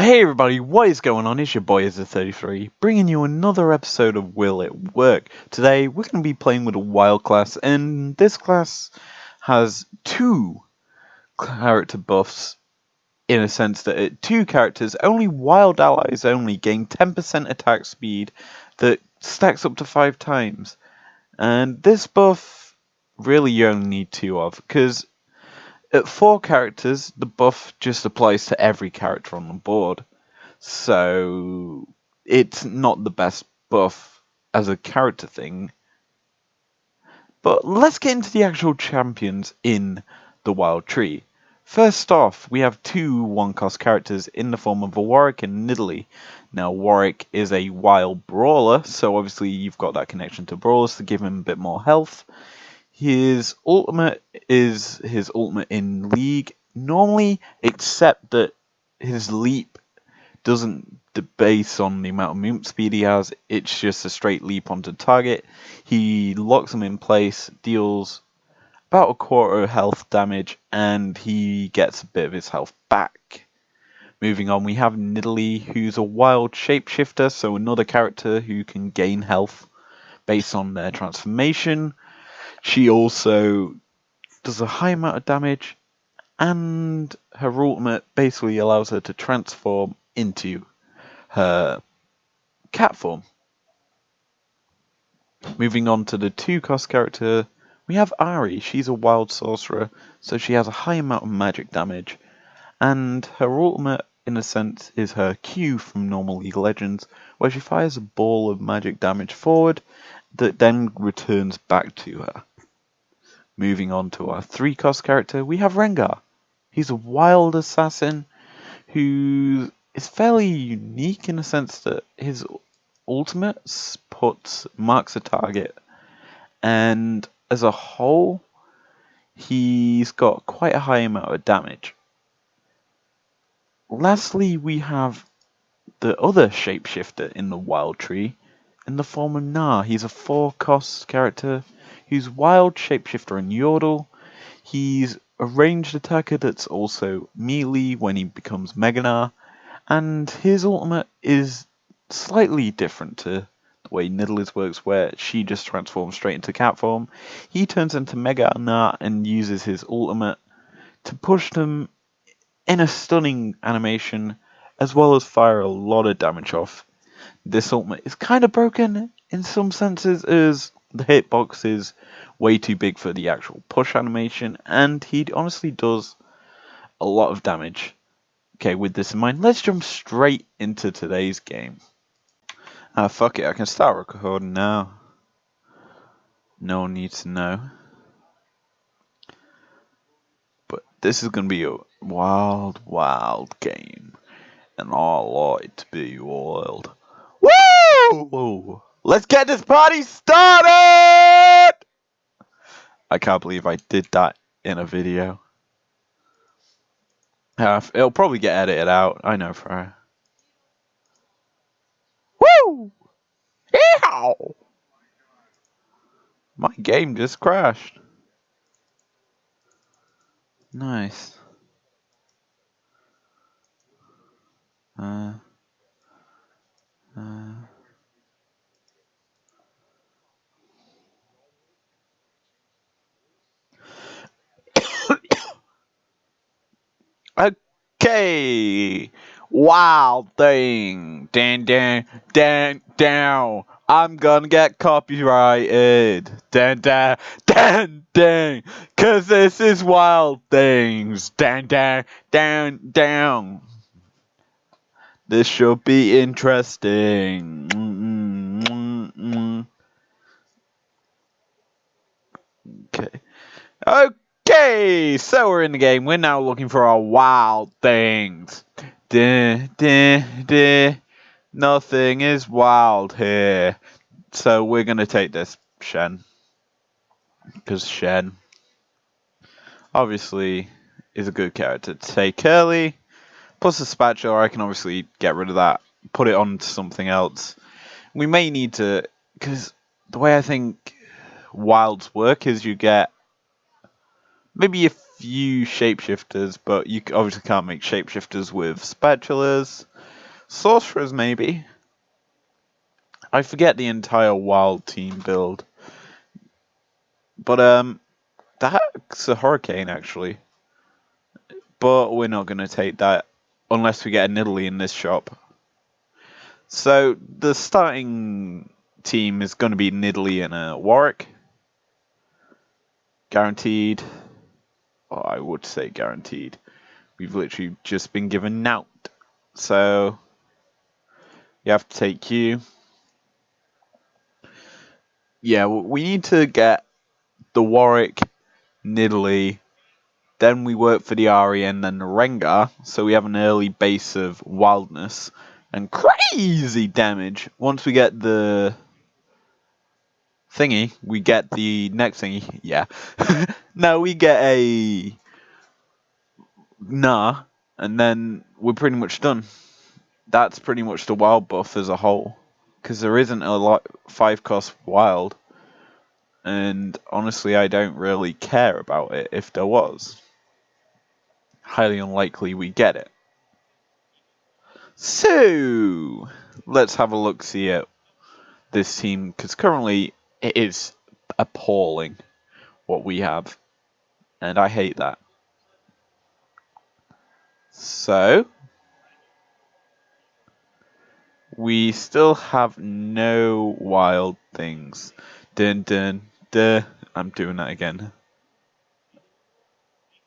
Hey everybody, what is going on? It's your boy Izzo33, bringing you another episode of Will It Work. Today we're going to be playing with a wild class, and this class has two character buffs, in a sense that two characters, only wild allies only, gain 10% attack speed that stacks up to 5 times. And this buff, really you only need 2 of, because at 4 characters, the buff just applies to every character on the board. So it's not the best buff as a character thing. But let's get into the actual champions in the Wild Tree. First off, we have two one-cost characters in the form of a Warwick and Nidalee. Now, Warwick is a wild brawler, so obviously you've got that connection to brawlers to give him a bit more health. His ultimate is his ultimate in League, normally, except that his leap doesn't base on the amount of movement speed he has, it's just a straight leap onto target. He locks him in place, deals about a quarter of health damage, and he gets a bit of his health back. Moving on, we have Nidalee, who's a wild shapeshifter, so another character who can gain health based on their transformation. She also does a high amount of damage, and her ultimate basically allows her to transform into her cat form. Moving on to the 2-cost character, we have Ari. She's a wild sorcerer, so she has a high amount of magic damage, and her ultimate, in a sense, is her Q from normal League of Legends, where she fires a ball of magic damage forward that then returns back to her. Moving on to our 3-cost character, we have Rengar. He's a wild assassin who is fairly unique in the sense that his ultimate marks a target, and as a whole, he's got quite a high amount of damage. Lastly, we have the other shapeshifter in the Wild Tree, in the form of Gnar. He's a 4-cost character who's wild shapeshifter and Yordle. He's a ranged attacker that's also melee when he becomes Mega Gnar, and his ultimate is slightly different to the way Nidalee's works, where she just transforms straight into cat form. He turns into Mega Gnar and uses his ultimate to push them in a stunning animation, as well as fire a lot of damage off. This ultimate is kind of broken in some senses, as the hitbox is way too big for the actual push animation, and he honestly does a lot of damage. Okay, with this in mind, let's jump straight into today's game. Fuck it, I can start recording now. No one needs to know. But this is gonna be a wild, wild game. And I like to be wild. Woo! Let's get this party started! I can't believe I did that in a video. It'll probably get edited out, I know for her. Woo! Yeehaw! My game just crashed. Nice. Okay. Wild thing. Down. I'm gonna get copyrighted. Dan. Cause this is wild things. Down. This should be interesting. Okay, so we're in the game. We're now looking for our wild things. Nothing is wild here. So we're going to take this Shen. Because Shen, obviously, is a good character to take early. Plus the spatula, I can obviously get rid of that. Put it on to something else. We may need to, because the way I think wilds work is you get maybe a few shapeshifters, but you obviously can't make shapeshifters with spatulas. Sorcerers, maybe. I forget the entire wild team build. But, that's a hurricane, actually. But we're not going to take that unless we get a Nidalee in this shop. So, the starting team is going to be Nidalee and a Warwick. Guaranteed. Oh, I would say guaranteed. We've literally just been given Nout. So, you have to take you. Yeah, we need to get the Warwick, Nidalee, then we work for the Ari and then the Rengar, so we have an early base of wildness and crazy damage. Once we get the thingy, we get the next thingy. Yeah. No, we get a Nah, and then we're pretty much done. That's pretty much the wild buff as a whole, because there isn't a lot 5-cost wild, and honestly, I don't really care about it if there was. Highly unlikely we get it. So, let's have a look see at this team, because currently it is appalling what we have, and I hate that. So, we still have no wild things. Dun dun dun. I'm doing that again.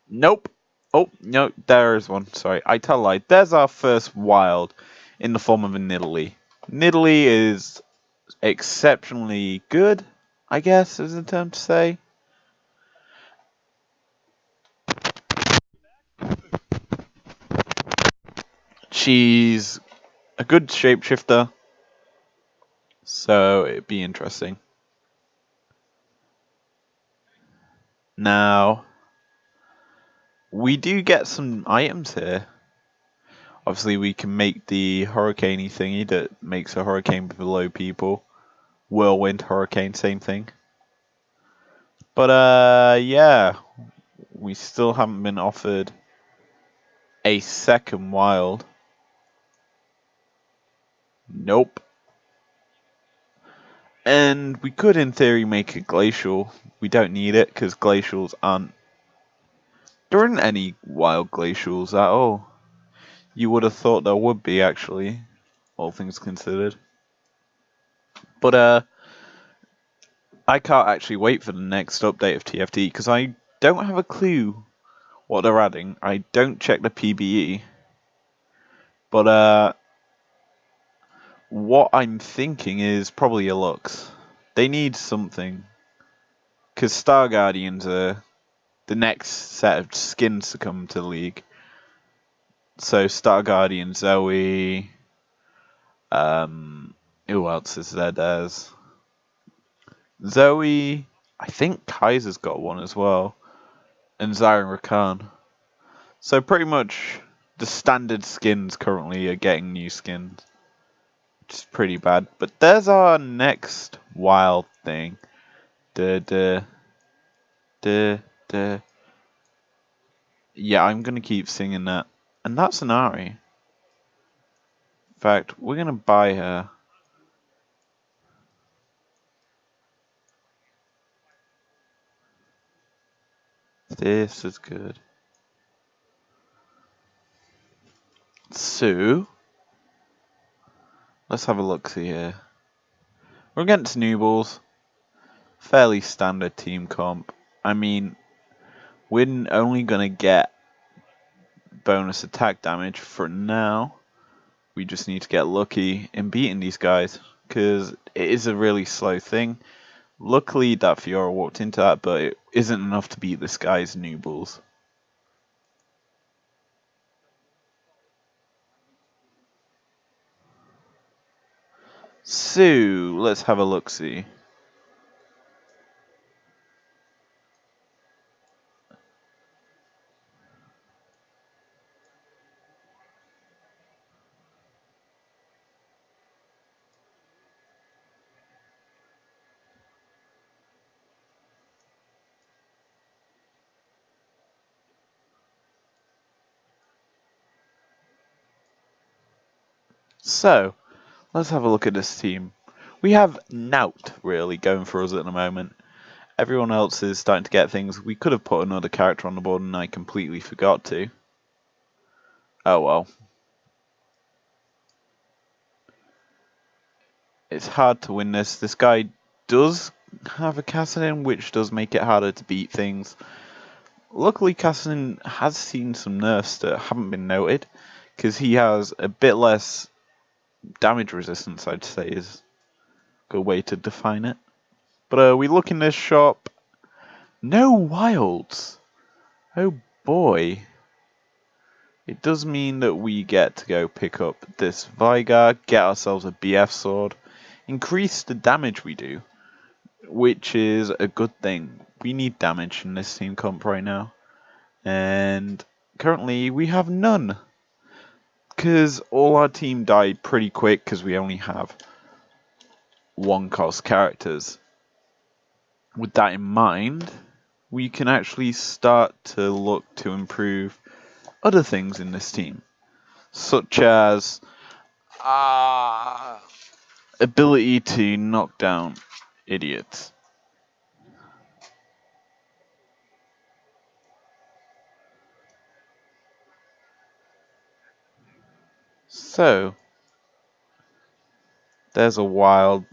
Nope. Oh, no, there's one. Sorry, I tell a lie. There's our first wild in the form of a Nidalee. Nidalee is exceptionally good, I guess is the term to say. She's a good shapeshifter, so it'd be interesting. Now, we do get some items here. Obviously, we can make the hurricane-y thingy that makes a hurricane below people. Whirlwind, hurricane, same thing. But, yeah. We still haven't been offered a second wild. Nope. And we could, in theory, make a glacial. We don't need it, because glacials aren't... There aren't any wild glacials at all. You would have thought there would be, actually, all things considered. But, I can't actually wait for the next update of TFT, because I don't have a clue what they're adding. I don't check the PBE. But, what I'm thinking is probably a Lux. They need something. Because Star Guardians are the next set of skins to come to the league. So Star Guardian, Zoe, who else is there? There's Zoe, I think Kaiser's got one as well, and Zyron Rakan. So pretty much the standard skins currently are getting new skins, which is pretty bad. But there's our next wild thing. Duh. Yeah, I'm gonna keep singing that. And that's an Ari. In fact, we're gonna buy her. This is good. So, let's have a look see here. We're against new balls. Fairly standard team comp. I mean, we're only gonna get bonus attack damage for now. We just need to get lucky in beating these guys, because it is a really slow thing. Luckily that Fiora walked into that, but it isn't enough to beat this guy's new balls. So, let's have a look-see. So, let's have a look at this team. We have Nout really going for us at the moment. Everyone else is starting to get things. We could have put another character on the board and I completely forgot to. Oh well. It's hard to win this. This guy does have a Cassidin, which does make it harder to beat things. Luckily, Cassidin has seen some nerfs that haven't been noted, because he has a bit less damage resistance, I'd say, is a good way to define it. But we look in this shop. No wilds! Oh boy. It does mean that we get to go pick up this Vigar, get ourselves a BF sword, increase the damage we do, which is a good thing. We need damage in this team comp right now. And currently we have none. Because all our team died pretty quick because we only have 1-cost characters. With that in mind, we can actually start to look to improve other things in this team. Such as ability to knock down idiots. So, there's a wild.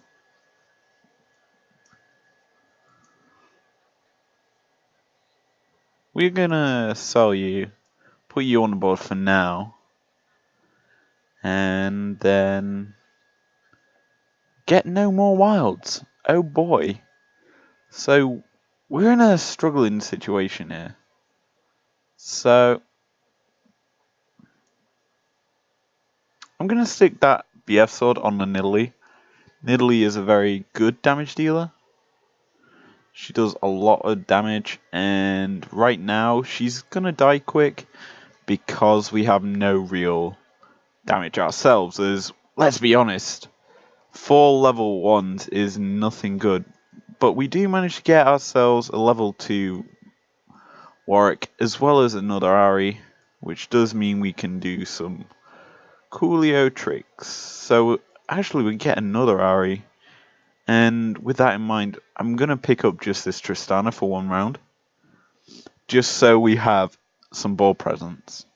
We're gonna sell you, put you on the board for now, and then get no more wilds. Oh boy. So, we're in a struggling situation here. So, I'm gonna stick that BF sword on the Nidalee. Nidalee is a very good damage dealer. She does a lot of damage, and right now she's gonna die quick because we have no real damage ourselves. As, let's be honest, 4 level 1s is nothing good. But we do manage to get ourselves a level 2 Warwick as well as another Ari, which does mean we can do some coolio tricks. So actually we get another Ari. And with that in mind, I'm going to pick up just this Tristana for 1 round. Just so we have some ball presence.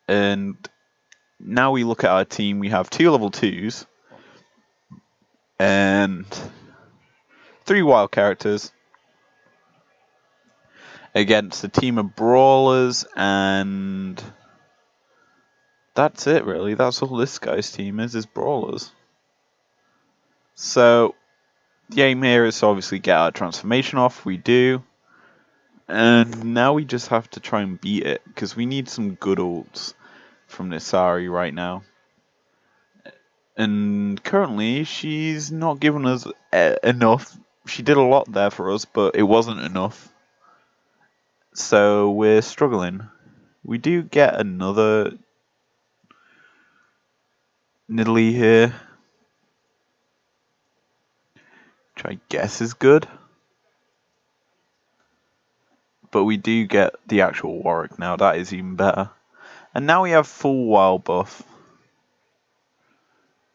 And now we look at our team, we have 2 level 2s. And 3 wild characters. Against a team of brawlers, and that's it really. That's all this guy's team is brawlers. So the aim here is to obviously get our transformation off. We do. And now we just have to try and beat it, because we need some good ults from this Ari right now. And currently, she's not giving us enough. She did a lot there for us, but it wasn't enough. So we're struggling. We do get another Nidalee here, which I guess is good. But we do get the actual Warwick now, that is even better. And now we have full wild buff.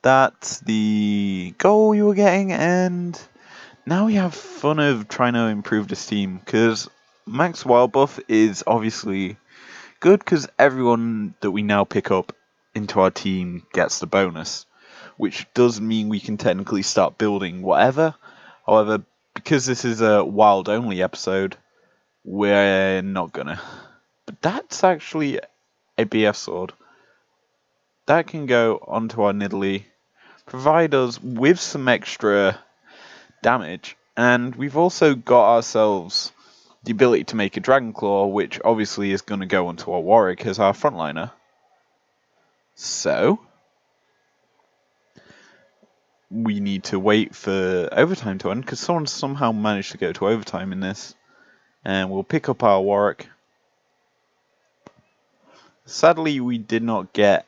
That's the goal we were getting, and now we have fun of trying to improve this team, because max wild buff is obviously good, because everyone that we now pick up into our team gets the bonus, which does mean we can technically start building whatever. However, because this is a wild only episode, we're not gonna. But that's actually a BF sword. That can go onto our Nidalee, provide us with some extra damage, and we've also got ourselves the ability to make a Dragon Claw, which obviously is going to go onto our Warwick as our frontliner. So we need to wait for overtime to end, because someone somehow managed to go to overtime in this. And we'll pick up our Warwick. Sadly, we did not get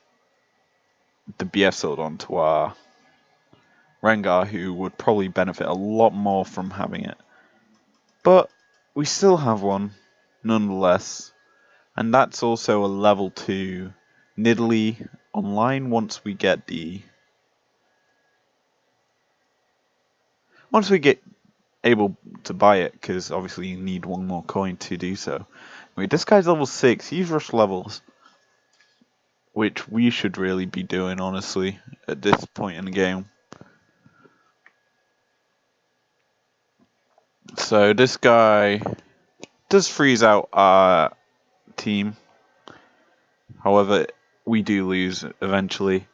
the BF sword onto our Rengar, who would probably benefit a lot more from having it. But we still have one, nonetheless. And that's also a level 2 Nidalee online once we get the... Once we get able to buy it, because obviously you need one more coin to do so. Wait, this guy's level 6, he's rushed levels. Which we should really be doing, honestly, at this point in the game. So this guy does freeze out our team. However, we do lose eventually.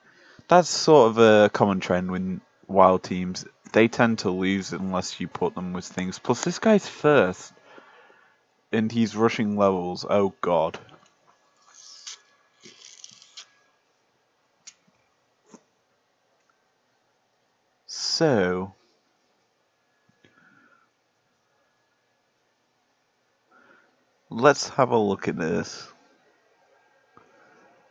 That's sort of a common trend with wild teams. They tend to lose unless you put them with things. Plus, this guy's first. And he's rushing levels. Oh, God. So... let's have a look at this.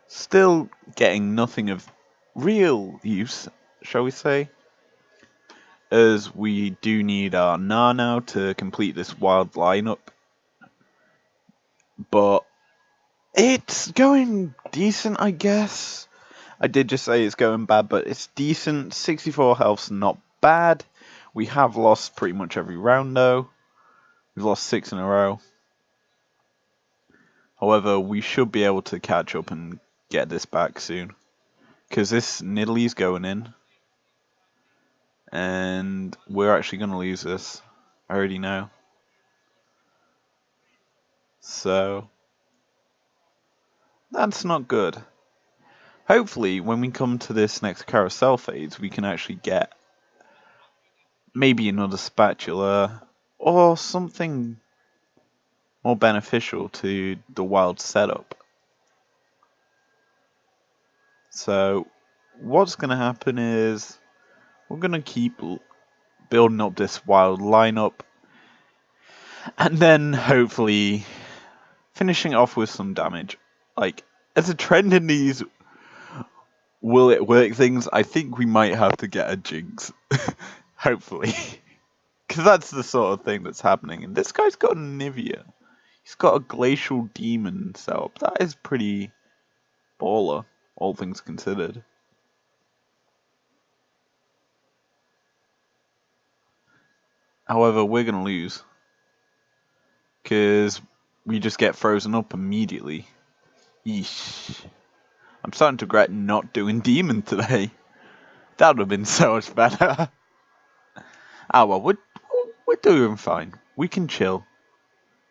Still getting nothing of real use, shall we say? As we do need our now to complete this wild lineup. But it's going decent, I guess. I did just say it's going bad, but it's decent. 64 health's not bad. We have lost pretty much every round, though. We've lost 6 in a row. However, we should be able to catch up and get this back soon. Because this Nidalee's going in. And we're actually going to lose this. I already know. So, that's not good. Hopefully, when we come to this next carousel phase, we can actually get maybe another spatula or something more beneficial to the wild setup. So, what's going to happen is we're going to keep building up this wild lineup and then hopefully finishing off with some damage. Like, as a trend in these will it work things, I think we might have to get a jinx. Hopefully. Because that's the sort of thing that's happening. And this guy's got a Nivea. He's got a glacial demon setup. That is pretty baller, all things considered. However, we're going to lose. Because we just get frozen up immediately. Yeesh. I'm starting to regret not doing demon today. That would have been so much better. Ah well, we're doing fine. We can chill.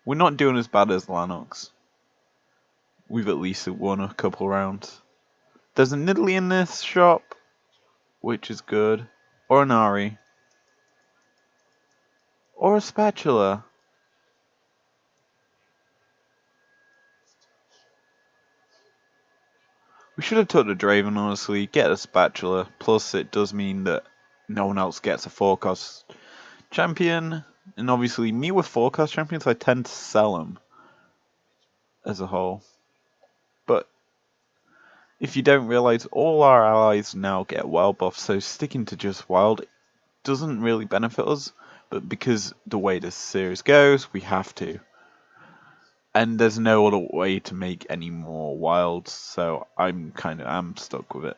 We're not doing as bad as Lanox. We've at least won a couple rounds. There's a Nidalee in this shop, which is good. Or an Ari. Or a spatula. We should have took the Draven, honestly. Get a spatula. Plus, it does mean that no one else gets a 4-cost champion. And obviously, me with 4-cost champions, I tend to sell them as a whole. But if you don't realize, all our allies now get wild buffs, so sticking to just wild doesn't really benefit us. But because the way this series goes, we have to. And there's no other way to make any more wilds, so I'm stuck with it.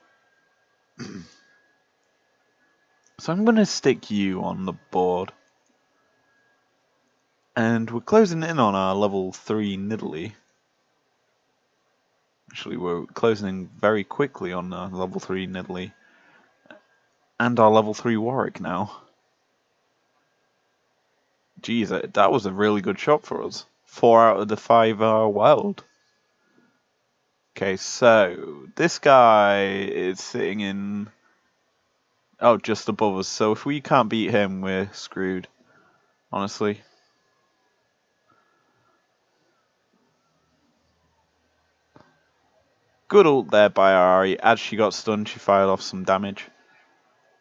So I'm gonna stick you on the board. And we're closing in on our level 3 Nidalee. Actually, we're closing in very quickly on our level 3 Nidalee. And our level 3 Warwick now. Jeez, that was a really good shot for us. 4 out of the 5 are wild. Okay, so this guy is sitting in... oh, just above us. So if we can't beat him, we're screwed. Honestly. Good ult there by Ari. As she got stunned, she fired off some damage.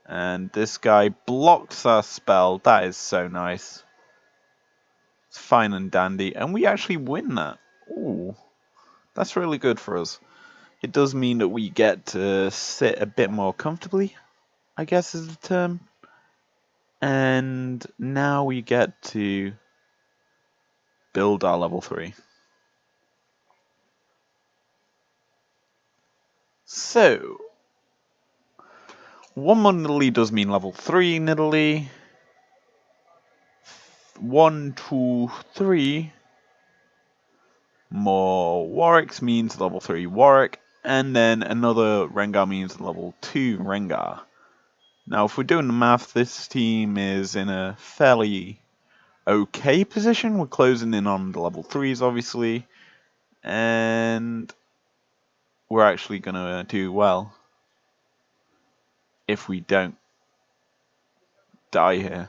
And this guy blocks our spell. That is so nice. It's fine and dandy. And we actually win that. Ooh. That's really good for us. It does mean that we get to sit a bit more comfortably, I guess is the term. And now we get to build our level 3. So, one more Nidalee does mean level 3 Nidalee. 1, 2, 3 more Warwicks means level 3 Warwick. And then another Rengar means level 2 Rengar. Now, if we're doing the math, this team is in a fairly okay position. We're closing in on the level 3s, obviously. And we're actually going to do well if we don't die here.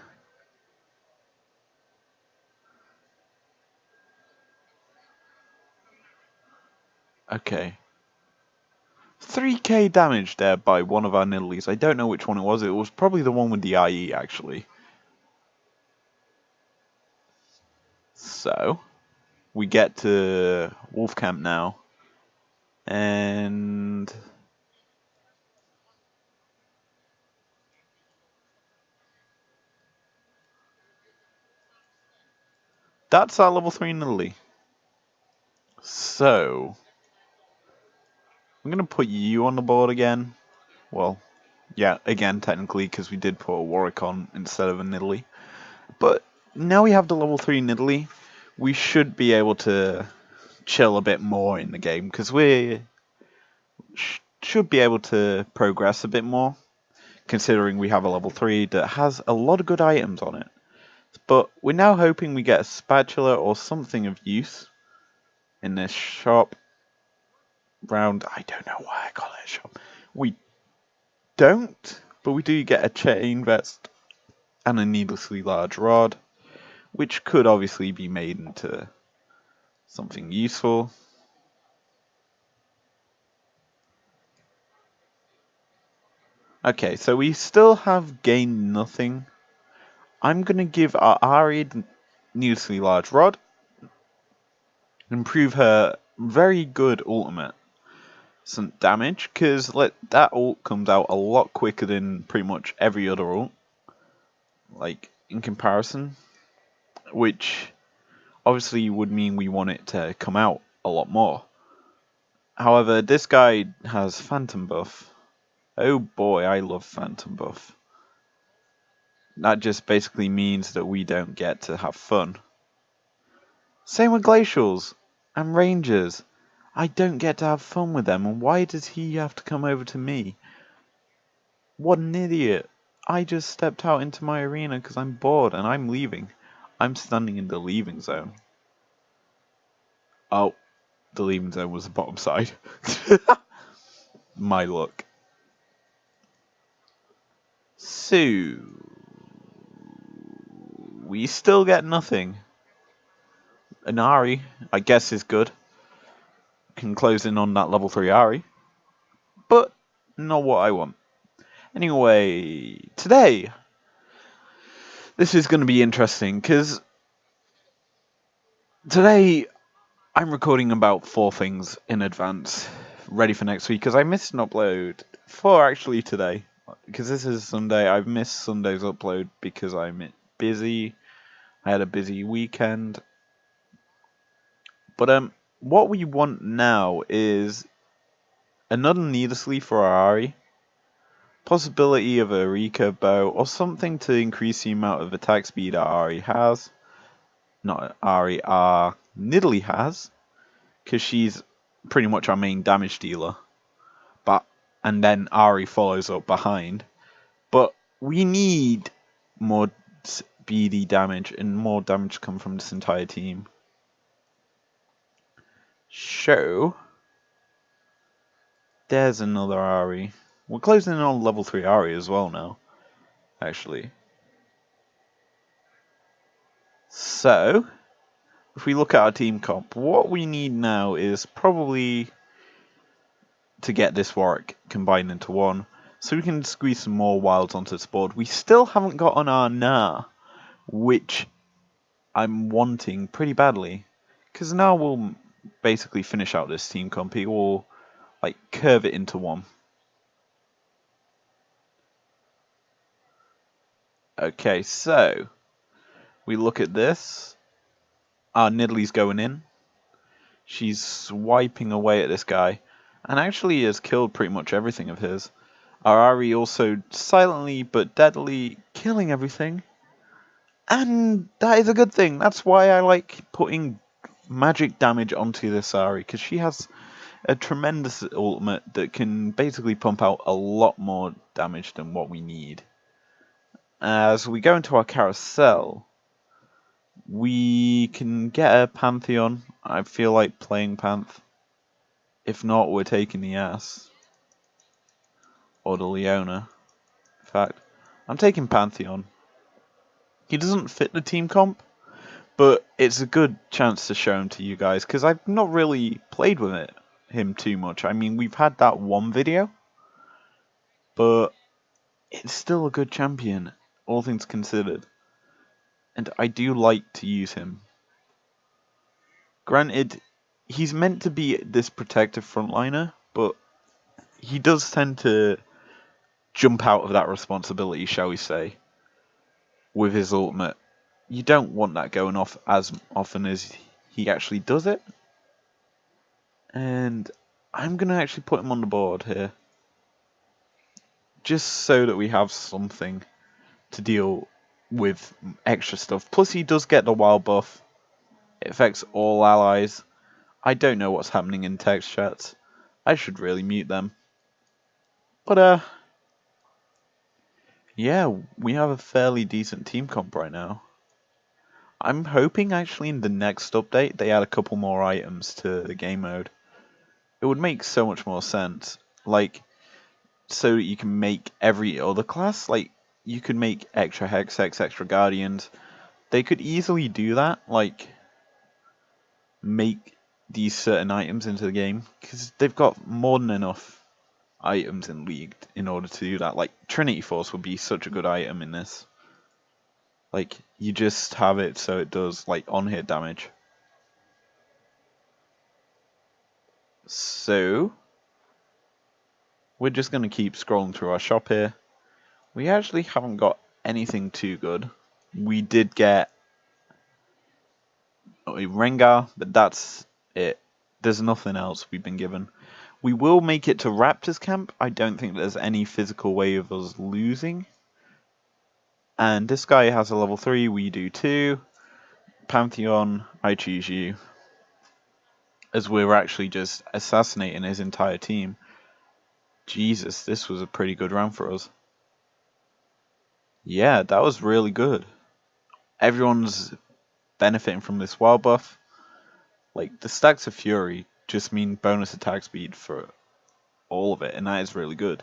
Okay. 3k damage there by one of our Nidalees. I don't know which one it was. It was probably the one with the IE, actually. So, we get to Wolf Camp now. And that's our level 3 Nidalee. So, I'm going to put you on the board again. Well, yeah, again, technically, because we did put a Warwick on instead of a Nidalee. But now we have the level 3 Nidalee, we should be able to chill a bit more in the game, because we should be able to progress a bit more, considering we have a level 3 that has a lot of good items on it. But we're now hoping we get a spatula or something of use in this shop round. I don't know why I call it a shop. We don't, but we do get a chain vest and a needlessly large rod, which could obviously be made into something useful. Okay, so we still have gained nothing. I'm going to give our Ari the needlessly large rod, improve her very good ultimate some damage, because that ult comes out a lot quicker than pretty much every other ult, like in comparison, which obviously would mean we want it to come out a lot more. However, this guy has Phantom buff. Oh boy, I love Phantom buff. That just basically means that we don't get to have fun. Same with Glacials and Rangers. I don't get to have fun with them, and why does he have to come over to me? What an idiot. I just stepped out into my arena because I'm bored and I'm leaving. I'm standing in the leaving zone. Oh, the leaving zone was the bottom side. My luck. So, we still get nothing. An Ari, I guess, is good. Can close in on that level 3 Ari. But not what I want. Anyway, today, this is going to be interesting because today I'm recording about 4 things in advance, ready for next week, because I missed an upload for actually today. Because this is Sunday, I've missed Sunday's upload because I'm busy. I had a busy weekend. But what we want now is another needlessly for our Ari, possibility of a recurve bow, or something to increase the amount of attack speed our Ari has. Not Ari, our Nidalee has, because she's pretty much our main damage dealer. And then Ari follows up behind. But we need more speedy damage, and more damage to come from this entire team. So, there's another Ari. We're closing in on level 3 Ari as well now, actually. So, if we look at our team comp, what we need now is probably to get this Warwick combined into one, so we can squeeze some more wilds onto this board. We still haven't got on our Na, which I'm wanting pretty badly, because now we'll basically finish out this team comp. It will like curve it into one. Okay, so we look at this. Our Nidalee's going in. She's swiping away at this guy, and actually has killed pretty much everything of his. Our Ari also silently but deadly killing everything. And that is a good thing. That's why I like putting magic damage onto this Ari, because she has a tremendous ultimate that can basically pump out a lot more damage than what we need. As we go into our carousel, we can get a Pantheon. I feel like playing Panth. If not, we're taking the ass. Or the Leona. In fact, I'm taking Pantheon. He doesn't fit the team comp, but it's a good chance to show him to you guys, because I've not really played with him too much. I mean, we've had that one video, but it's still a good champion, all things considered. And I do like to use him. Granted, he's meant to be this protective frontliner, but he does tend to jump out of that responsibility, shall we say, with his ultimate. You don't want that going off as often as he actually does it. And I'm going to actually put him on the board here, just so that we have something to deal with extra stuff. Plus he does get the wild buff. It affects all allies. I don't know what's happening in text chats. I should really mute them. But yeah, we have a fairly decent team comp right now. I'm hoping actually in the next update they add a couple more items to the game mode. It would make so much more sense. Like, so that you can make every other class, like, you could make extra Hexex, extra Guardians. They could easily do that, like, make these certain items into the game, because they've got more than enough items in League in order to do that. Like, Trinity Force would be such a good item in this. Like, you just have it so it does, like, on-hit damage. So, we're just going to keep scrolling through our shop here. We actually haven't got anything too good. We did get a Rengar, but that's it. There's nothing else we've been given. We will make it to Raptors camp. I don't think there's any physical way of us losing. And this guy has a level 3, we do too. Pantheon, I choose you. As we're actually just assassinating his entire team. Jesus, this was a pretty good round for us. Yeah, that was really good. Everyone's benefiting from this wild buff. Like, the stacks of Fury just mean bonus attack speed for all of it, and that is really good.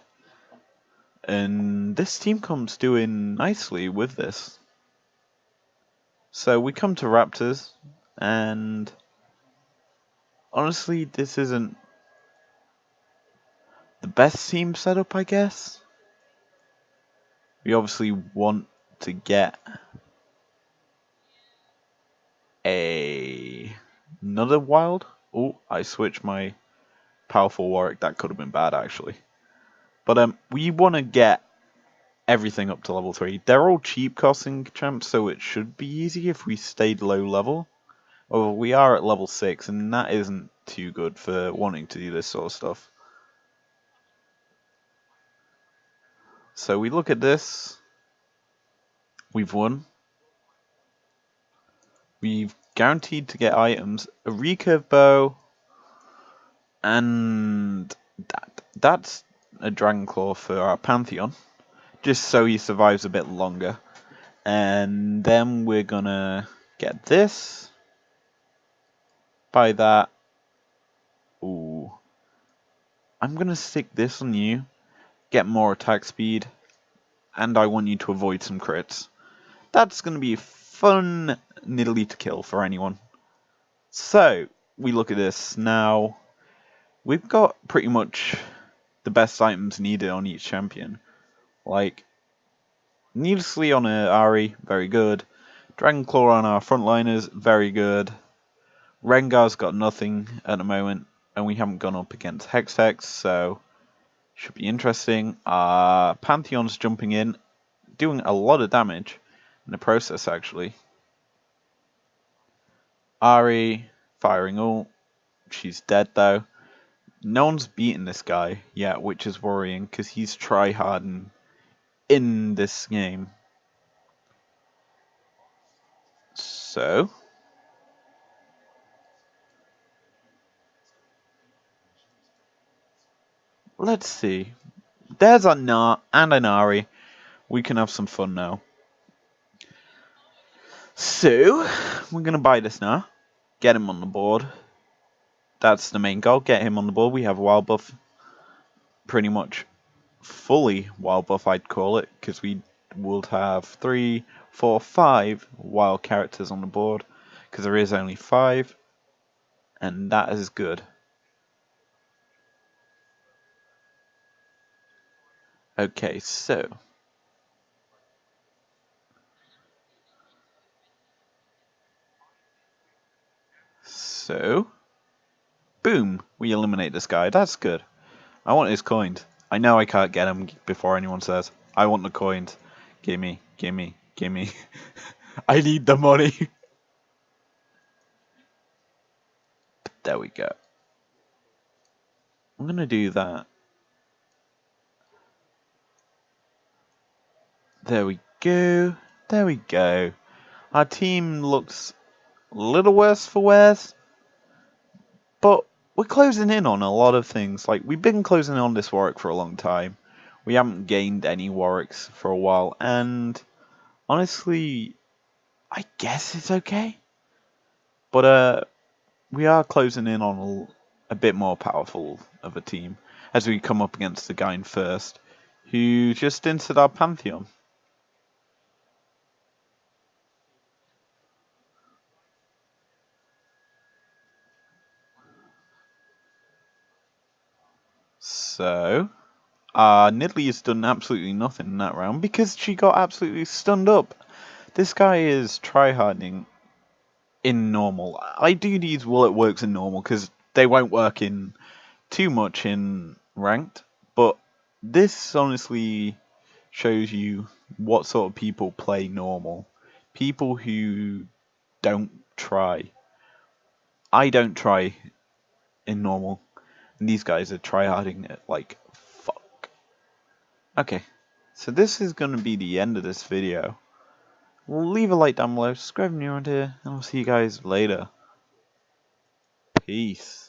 And this team comp's doing nicely with this. So we come to Raptors, and honestly, this isn't the best team setup, I guess. We obviously want to get another wild. Oh, I switched my powerful Warwick. That could have been bad, actually. But we want to get everything up to level 3. They're all cheap costing champs, so it should be easy if we stayed low level. Oh, we are at level 6, and that isn't too good for wanting to do this sort of stuff. So we look at this. We've won. We've guaranteed to get items, a recurve bow, and that's a Dragon Claw for our Pantheon, just so he survives a bit longer. And then we're gonna get this, buy that. Ooh, I'm gonna stick this on you, get more attack speed, and I want you to avoid some crits. That's gonna be fun niddly to kill for anyone. So we look at this now. We've got pretty much the best items needed on each champion. Like, needlessly on a Ari, very good. Dragon Claw on our frontliners, very good. Rengar's got nothing at the moment, and we haven't gone up against Hexex, so should be interesting. Pantheon's jumping in, doing a lot of damage in the process, actually. Ari firing ult. She's dead though. No one's beaten this guy yet, which is worrying because he's tryharding in this game. So let's see. There's a Na and an Ari. We can have some fun now. So we're gonna buy this now. Get him on the board. That's the main goal. Get him on the board. We have a wild buff, pretty much fully wild buff, I'd call it, because we would have 3, 4, 5 wild characters on the board, because there is only 5, and that is good. Okay, so boom, we eliminate this guy. That's good. I want his coins. I know I can't get him before anyone says. I want the coins. Gimme, gimme, gimme. I need the money. There we go. I'm gonna do that. There we go. There we go. Our team looks a little worse for wears, but we're closing in on a lot of things. Like, we've been closing in on this Warwick for a long time. We haven't gained any Warwicks for a while, and honestly, I guess it's okay. But we are closing in on a bit more powerful of a team as we come up against the guy in first, who just entered our Pantheon. So, Nidley has done absolutely nothing in that round because she got absolutely stunned up. This guy is tryharding in normal. I do these while it works in normal because they won't work in too much in ranked, but this honestly shows you what sort of people play normal. People who don't try. I don't try in normal, and these guys are tryharding it like fuck. Okay, so this is going to be the end of this video. Leave a like down below, subscribe if you're new around here, and I'll see you guys later. Peace.